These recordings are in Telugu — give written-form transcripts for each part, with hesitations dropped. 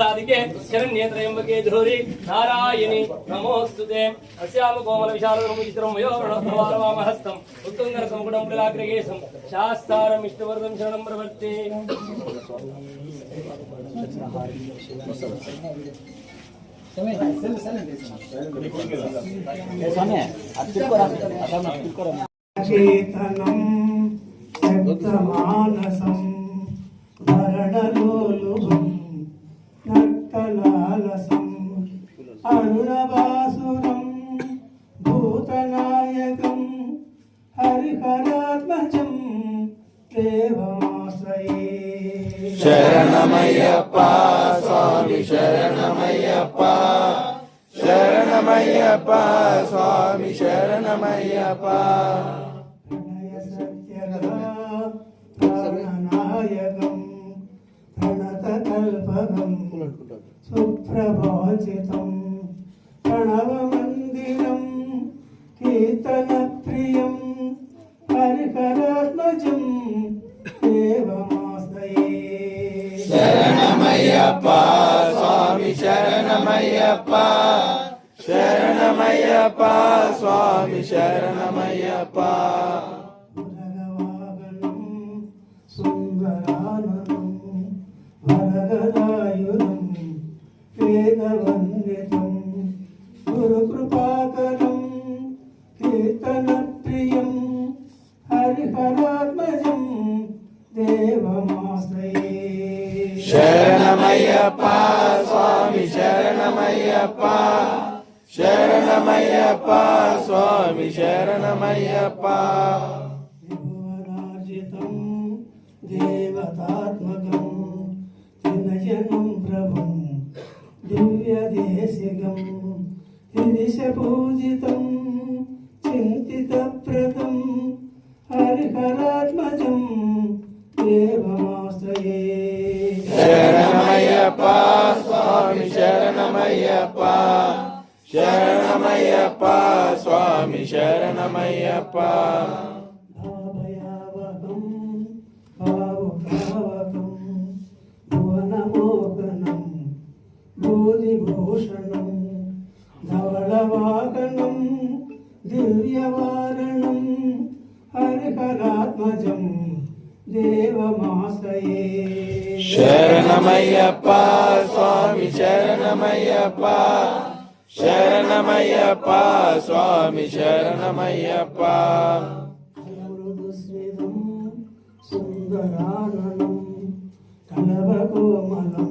साधिके शरण्ये त्र्यंबके गौरी नारायणी नमोस्तुते अस्याम कोमल विशालधरं चित्रं वयोवर्णवामहस्तम् उत्तुंगरसं कुडम्बलाग्रगेशं शास्तारं इष्टवर्धं शरणं प्रवर्ते चेतनं सप्तमानसं भरणलोलुभं नक्तलालसं अरुणवासुरं भूतनायकं हरिहरात्मजं देवमाश्रये शरणमय्यप्पा स्वामी शरणमय्यप्पा शरणमय्यप्पा स्वामी शरणमय्यप्पा प्रणनायकं प्रणतकल्पकं सुप्रभाजितं प्रणवमन्दिरं कीर्तनप्रियं हरिहरात्मजं देवमाश्रये शरणमय्यप्पा स्वामी शरणमय्यप्पा शरणमय्यप्पा स्वामी शरणमय्यप्पा भगवागणं सुन्दराननं वरददायुधं वेदवन्दितं गुरुकृपाकरं कीर्तनप्रियं हरिहरात्मजं देवमाश्रये शरणमय्यप्पा स्वामी शरणमय्यप्पा शरणमय्यप्पा स्वामी शरणमय्यप्पा विभुवनार्जितं देवतात्मकं त्रिनयनं प्रभुं दिव्यदेशिकं गिरिशपूजितं चिन्तितप्रदं हरिहरात्मजं देवमाश्रये शरणमय्यप्पा स्वामी शरणमय्यप्पा शरणमय्यप्पा स्वामी शरणमय्यप्पा भावयावकं भावुकावकं भुवनमोहनं भूतिभूषणं धवलवाहनं दिव्यवारणं हरिहरात्मजं देवमाश्रये शरणमय्यप्पा स्वामी शरणमय्यप्पा शरणमय्यप्पा स्वामी शरणमय्यप्पा मृदुस्मितं सुन्दराननं कलभकोमलं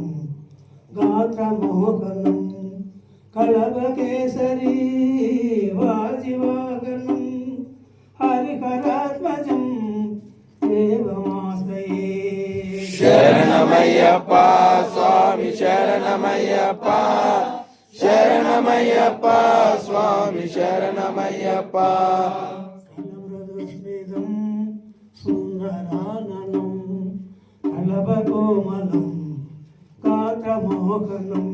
गात्रमोहनं कलभकेसरी वाजिवागनं हरिहरात्मजं देवमाश्रये शरणमय्यप्पा स्वामी शरणमय्यप्पा शरणमय्यप्पा स्वामी शरणमय्यप्पा मृदुस्मितं सुन्दराननं कलभकोमलं गात्रमोहनं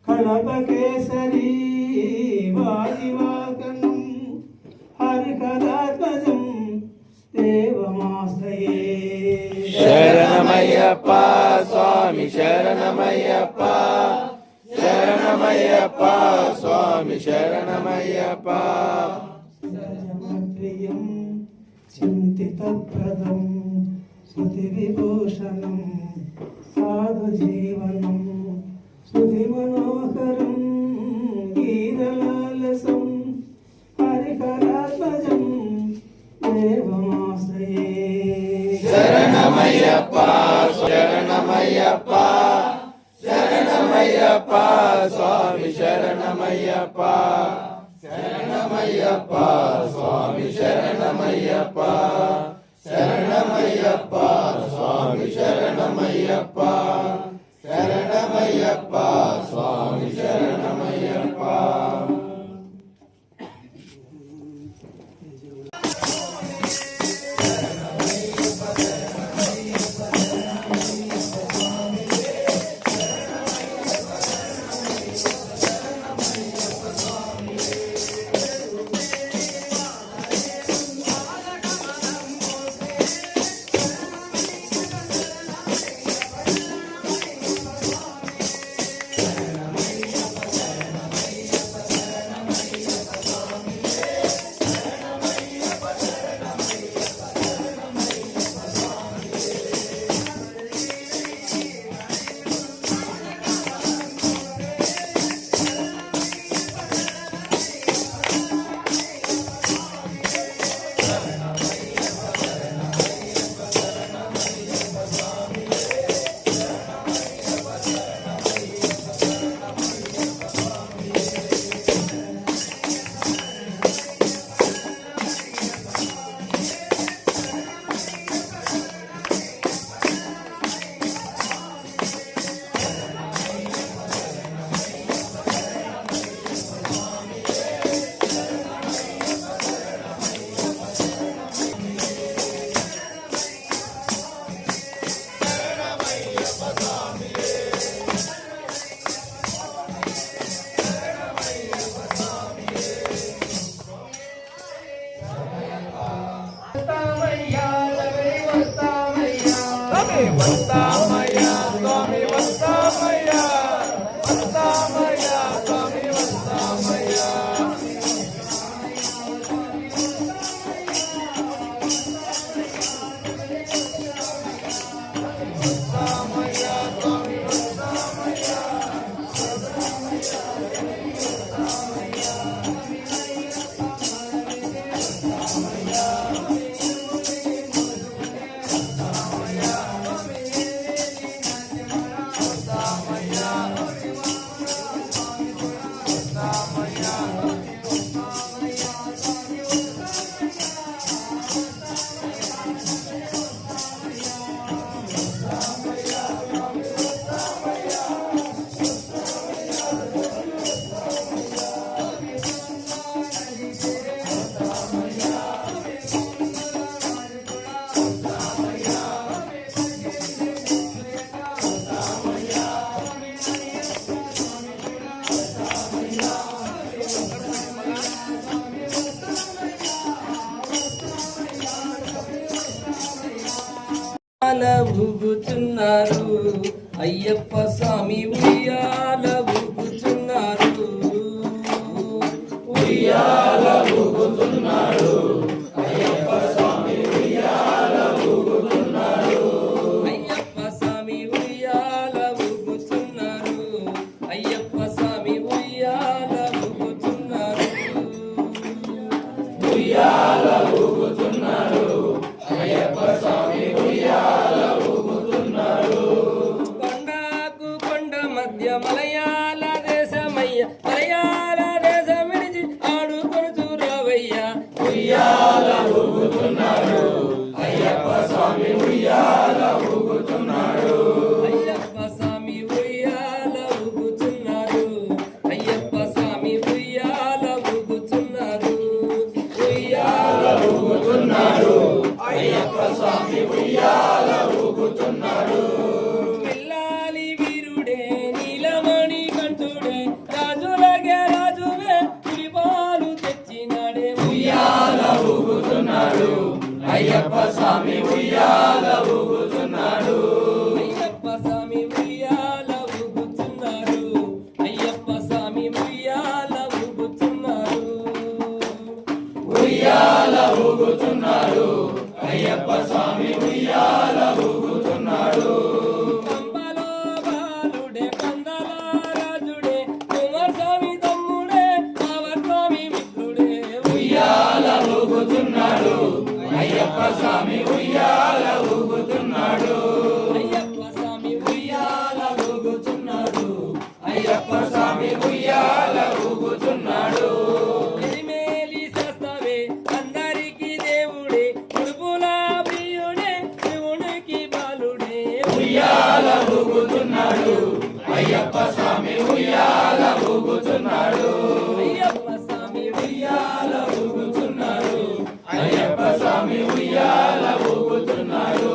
कलभकेसरी वाजिवागनं हरिहरात्मजं देवमाश्रये शरणमय्यप्पा स्वामी शरणमय्यप्पा शरणमय्यप्पा स्वामी शरणमय्यप्पा प्रियं चिन्तितप्रदं श्रुतिविभूषणं साधुजीवनं श्रुतिमनोहरं गीतलालसं हरिहरात्मजं देवमाश्रये शरणमय्यप्पा शरणमय्यप्पा शरणमय्यप्पा स्वामी शरणमय्यप्पा शरणमय्यप्पा स्वामी शरणमय्यप्पा शरणमय्यप्पा स्वामी शरणमय्यप्पा शरणमय्यप्पा स्वामी शरणमय्यप्पा ఊగుతున్నారు అయ్యప్ప స్వామి ఉయ్యాల ఊగుతున్నారు ఉయ్యాల ఊగుతున్నాడు అయ్యప్ప స్వామి ఉయ్యాల ఊగుతున్నారు అయ్యప్ప స్వామి ఉయ్యాల ఊగుతున్నారు అయ్యప్ప స్వామి ఉయ్యాల ఊగుతున్నారు ఉయ్యాల ఊగుతున్నారు అయ్యప్ప స్వామి ఉయ్యాల ఊగుతున్నారు కొండకు కొండ మధ్య మలయాళ దేశమయ్య మలయాళ దేశం విడిచి ఆడుకొని చూరవయ్య ఉయ్యాల ఊగుతున్నారు అయ్యప్ప స్వామి ఉయ్యాల ఊగుతున్నాడు అయ్యప్ప స్వామి ఉయ్యాల ఊగుతున్నారు అయ్యప్ప స్వామి ఉయ్యాల ఊగుతున్నారు ఉయ్యాల ఊగుతున్నారు అయ్యప్ప స్వామి ఉయ్యాల ఊగుతున్నాడు పిల్లాలి వీరుడే నీలమణి కంఠుడే రాజులగే రాజువే పులిపాలు తెచ్చినాడే ఉయ్యాల ఊగుతున్నాడు అయ్యప్ప స్వామి ఉయ్యాల ఊగుతున్నాడు అయ్యప్ప స్వామి ఉయ్యాల ఊగుతున్నారు అయ్యప్ప స్వామి ఉయ్యాల ఊగుతున్నారు ఉయ్యాల ఊగుతున్నారు అయ్యప్ప స్వామి ఉయ్యాల ఊగుతున్నాడు పంపలో బాలుడే పందల రాజుడే కుమార స్వామి తమ్ముడే పవర్ స్వామి మిత్రుడే ఉయ్యాల ఊగుతున్నాడు అయ్యప్ప స్వామి ఉయ్యాల ఊగుతున్నాడు అయ్యప్ప స్వామి ఉయ్యాల ఊగుతున్నాడు అయ్యప్ప స్వామి ఉయ్యాల ఊగుతున్నాడు ఎలిమేలి శాస్త్రవే అందరికీ దేవుడే ఉడుపుల ప్రియుడే శివునికి బాలుడే ఉయ్యాల ఊగుతున్నాడు అయ్యప్ప స్వామి ఉయ్యాల ఊగుతున్నాడు అయ్యప్ప స్వామి ఉయ్యాల ఊగుతున్నాడు అయ్యప్ప స్వామి ఉయ్యాల ఊగుతున్నాడు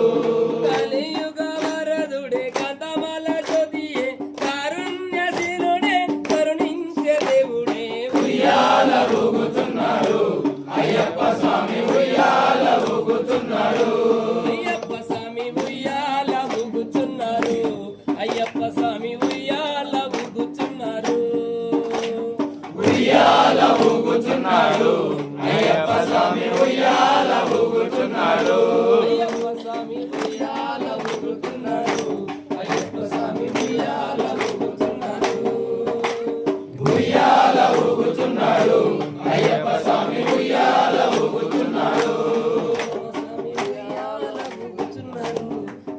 కలియుగ వరదుడే కందమల జ్యోతియే కారుణ్యశీలుడే కరుణించే దేవుడే ఉయ్యాల ఊగుతున్నాడు అయ్యప్ప స్వామి ఉయ్యాల ఊగుతున్నాడు అయ్యప్ప స్వామి ఉయ్యాల ఊగుతున్నారు అయ్యప్ప స్వామి ఉయ్యాల ఊగుతున్నారు ఉయ్యాల ఊగుతున్నాడు అయ్యప్ప స్వామి ఉయ్యాల ఊగుతున్నాడు అయ్యప్ప స్వామి ఉయ్యాల ఊగుతున్నాడు అయ్యప్ప స్వామి ఉయ్యాల ఊగుతున్నాడు ఉయ్యాల ఊగుతున్నాడు అయ్యప్ప స్వామి ఉయ్యాల ఊగుతున్నాడు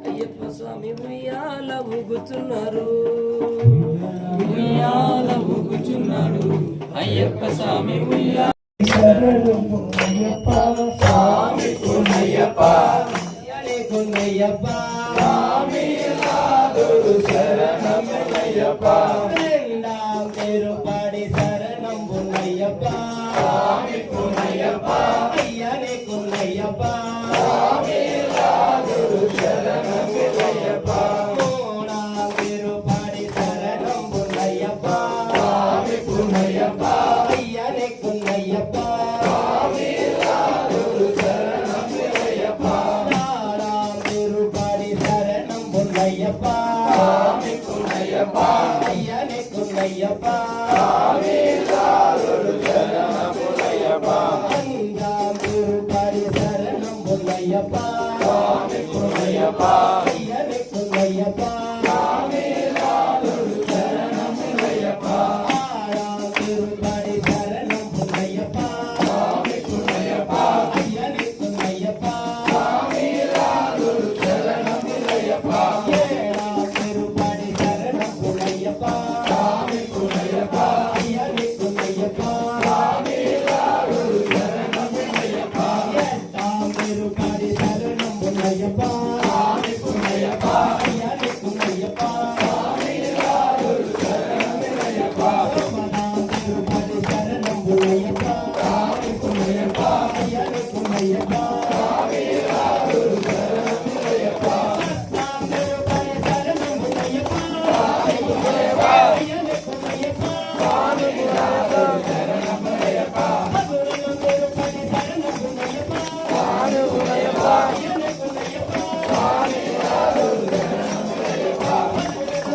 అయ్యప్ప స్వామి ఉయ్యాల ఊగుతున్నారు ఉయ్యాల ఊగుతున్నాడు అయ్యప్ప స్వామి ఉయ్యాల శరణము అయ్యప్ప స్వామి పుణయ్యప్ప కొన్నయ్యప్ప స్వామి నాదుడు శరణమయ్యప్ప రెండాం పేరు పాడి శరణం పున్నయ్యప్ప స్వామి పుణయ్యప్ప అయ్యనే కొన్నయ్యప్ప స్వామి నాదుడు శరణమయ్యప్ప మూడాం పేరు పాడి శరణం పున్నయ్యప్ప స్వామి పుణయ్యప్ప అయ్యనే కొన్నయ్యప్ప స్వామి నాదుడు శరణమయ్యప్ప నారాం పేరు పాడి శరణం పున్నయ్యప్ప స్వామి పుణయ్యప్ప పున్నయ్యప్ప అయ్యనే పున్నయ్యప్ప స్వామిలాదురు శరణం పున్నయ్యప్ప అందాం తిరుపడి శరణం పున్నయ్యప్ప స్వామి పున్నయ్యప్ప అయ్యనే పున్నయ్యప్ప స్వామిలాదురు శరణం పున్నయ్యప్ప ఆడాం తిరుపడి శరణం పున్నయ్యప్ప స్వామి పున్నయ్యప్ప అయ్యనే పున్నయ్యప్ప స్వామిలాదురు శరణం పున్నయ్యప్ప ఏడాం తిరుపడి శరణం పున్నయ్యప్ప స్వామి పున్నయ్యప్ప అయ్యనే పున్నయ్యప్ప స్వామిలాదురు శరణం పున్నయ్యప్ప ఎట్టాం తిరుపడి శరణం పున్నయ్యప్ప స్వామి పున్నయ్యప్ప అయ్యనే పున్నయ్యప్ప స్వామిలాదురు శరణం పున్నయ్యప్ప పదాం తిరుపడి శరణం పున్నయ్యప్ప స్వామి పున్నయ్యప్ప అయ్యనే పున్నయ్యప్ప స్వామిలాదురు శరణం పున్నయ్యప్ప పదాం తిరుపడి శరణం పున్నయ్యప్ప అయ్యనే పున్నయ్యప్ప స్వామిలాదురు శరణం పున్నయ్యప్ప మధురలో తిరుపడి శరణం పున్నయ్యప్ప స్వామి పున్నయ్యప్ప అయ్యనే పున్నయ్యప్ప స్వామిలాదురు శరణం పున్నయ్యప్ప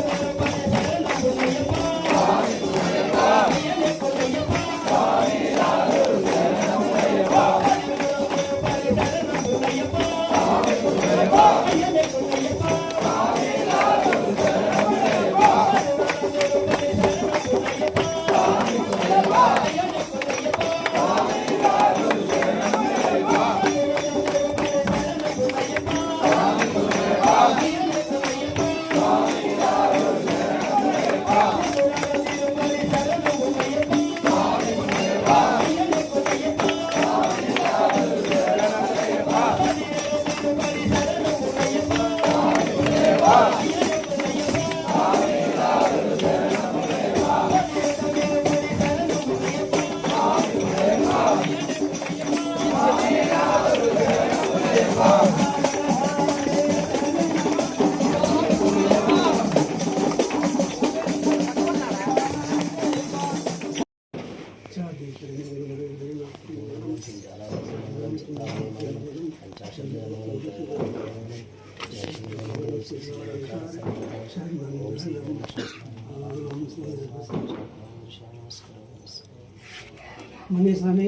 తిరుపడి శరణం పున్నయ్యప్ప స్వామి పున్నయ్యప్ప అయ్యనే పున్నయ్యప్ప స్వామిలాదురు శరణం పున్నయ్యప్ప తిరుపడి శరణం పున్నయ్యప్ప స్వామి పున్నయ్యప్ప అయ్యనే పున్నయ్యప్ప స్వామిలాదురు శరణం పున్నయ్యప్ప తిరుపడి శరణం పున్నయ్యప్ప స్వామి పున్నయ్యప్ప అయ్యనే పున్నయ్యప్ప స్వామిలాదురు శరణం పున్నయ్యప్ప స్వామి పున్నయ్యప్ప అయ్యనే పున్నయ్యప్ప స్వామిలాదురు శరణం పున్నయ్యప్ప తిరుపడి శరణం పున్నయ్యప్ప స్వామి పున్నయ్యప్ప అయ్యనే పున్నయ్యప్ప స్వామిలాదురు శరణం పున్నయ్యప్ప తిరుపడి శరణం పున్నయ్యప్ప స్వామి పున్నయ్యప్ప అయ్యనే పున్నయ్యప్ప స్వామిలాదురు శరణం పున్నయ్యప్ప తిరుపడి శరణం పున్నయ్యప్ప స్వామి పున్నయ్యప్ప స్వామిలాదురు శరణం పున్నయ్యప్ప మణిస్వామి